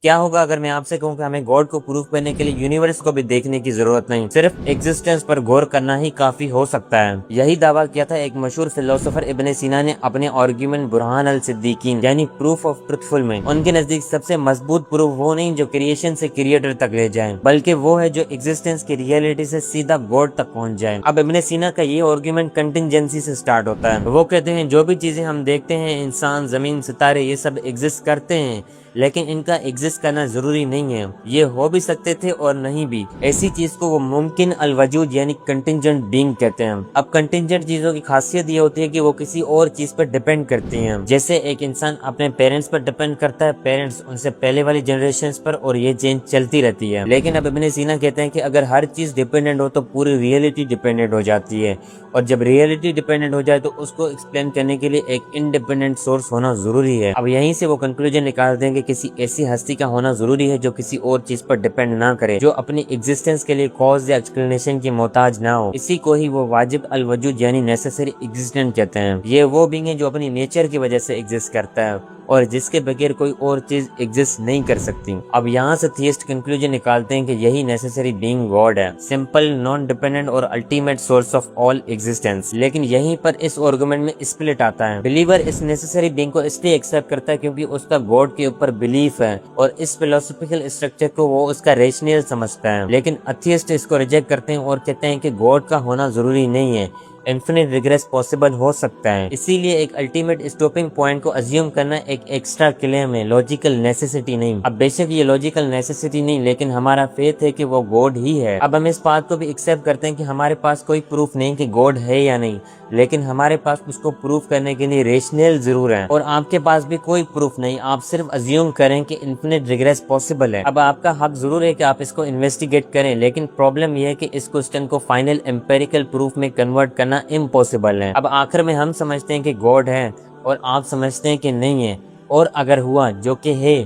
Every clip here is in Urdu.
کیا ہوگا اگر میں آپ سے کہوں کہ ہمیں گاڈ کو پروف کرنے کے لیے یونیورس کو بھی دیکھنے کی ضرورت نہیں، صرف ایگزسٹنس پر غور کرنا ہی کافی ہو سکتا ہے؟ یہی دعویٰ کیا تھا ایک مشہور فلسفر ابن سینا نے اپنے آرگیومنٹ برہان الصدیقین یعنی پروف آف ٹروتفل میں۔ ان کے نزدیک سب سے مضبوط پروف وہ نہیں جو کریشن سے کریٹر تک لے جائیں، بلکہ وہ ہے جو ایگزسٹنس کی ریئلٹی سے سیدھا گاڈ تک پہنچ جائے۔ اب ابن سینا کا یہ آرگیومنٹ کنٹینجنسی سے سٹارٹ ہوتا ہے۔ وہ کہتے ہیں جو بھی چیزیں ہم دیکھتے ہیں، انسان، زمین، ستارے، یہ سب ایگزسٹ کرتے ہیں، لیکن ان کا ایگزسٹ کرنا ضروری نہیں ہے۔ یہ ہو بھی سکتے تھے اور نہیں بھی۔ ایسی چیز کو وہ ممکن الوجود یعنی کنٹینجنٹ بینگ کہتے ہیں۔ اب کنٹینجنٹ چیزوں کی خاصیت یہ ہوتی ہے کہ وہ کسی اور چیز پر ڈیپینڈ کرتی ہیں۔ جیسے ایک انسان اپنے پیرنٹس پر ڈیپینڈ کرتا ہے، پیرنٹس ان سے پہلے والی جنریشنز پر، اور یہ چینج چلتی رہتی ہے۔ لیکن اب ابن سینا کہتے ہیں کہ اگر ہر چیز ڈیپینڈنٹ ہو تو پوری ریئلٹی ڈیپینڈنٹ ہو جاتی ہے، اور جب ریئلٹی ڈیپینڈنٹ ہو جائے تو اس کو ایکسپلین کرنے کے لیے ایک انڈیپینڈنٹ سورس ہونا ضروری ہے۔ اب یہیں سے وہ کنکلوژن نکال دیں کہ کسی ایسی ہستی کا ہونا ضروری ہے جو کسی اور چیز پر ڈیپینڈ نہ کرے، جو اپنی ایگزسٹنس کے لیے کاز یا ایکسپلینیشن کی محتاج نہ ہو۔ اسی کو ہی وہ واجب الوجود یعنی نیسیسری ایگزسٹنس کہتے ہیں۔ یہ وہ بینگ ہے جو اپنی نیچر کی وجہ سے ایگزسٹ کرتا ہے اور جس کے بغیر کوئی اور چیز ایگزسٹ نہیں کر سکتی۔ اب یہاں سے تھیسٹ کنکلوژن نکالتے ہیں کہ یہی نیسیسری بینگ گاڈ ہے، سمپل، نان ڈیپینڈنٹ اور ultimate source of all existence. لیکن یہیں پر اس آرگومنٹ میں اسپلٹ آتا ہے۔ بلیور اس نیسیسری بینگ کو اس لیے ایکسپٹ کرتا ہے کیونکہ اس کا گاڈ کے اوپر بلیف ہے اور اس فلسفیکل اسٹرکچر کو وہ اس کا ریشنل سمجھتا ہے۔ لیکن ایتھیسٹ اس کو ریجیکٹ کرتے ہیں اور کہتے ہیں کہ گاڈ کا ہونا ضروری نہیں ہے، انفینٹ ریگریس پاسبل ہو سکتا ہے۔ اسی لیے ایک الٹیمیٹ اسٹاپنگ پوائنٹ کو ازیوم کرنا ایک ایکسٹرا کلیم ہے، لاجیکل نیسیسٹی نہیں۔ اب بے شک یہ لاجیکل نیسیسٹی نہیں، لیکن ہمارا فیتھ ہے کہ وہ گاڈ ہی ہے۔ اب ہم اس بات کو بھی ایکسپٹ کرتے ہیں کہ ہمارے پاس کوئی پروف نہیں کہ گاڈ ہے یا نہیں، لیکن ہمارے پاس اس کو پروف کرنے کے لیے ریشنل ضرور ہے، اور آپ کے پاس بھی کوئی پروف نہیں، آپ صرف ازیوم کریں کہ انفینٹ ریگریس پاسبل ہے۔ اب آپ کا حق ضرور ہے کہ آپ اس کو انویسٹیگیٹ کریں، لیکن پرابلم یہ ہے کہ اس کوسچن کو فائنل امپیریکل پروف میں کنورٹ کرنا امپاسبل ہے۔ اب آخر میں ہم سمجھتے ہیں کہ گاڈ ہے اور آپ سمجھتے ہیں کہ نہیں ہے، اور اگر ہوا جو کہ ہے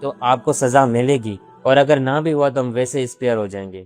تو آپ کو سزا ملے گی، اور اگر نہ بھی ہوا تو ہم ویسے اسپیئر ہو جائیں گے۔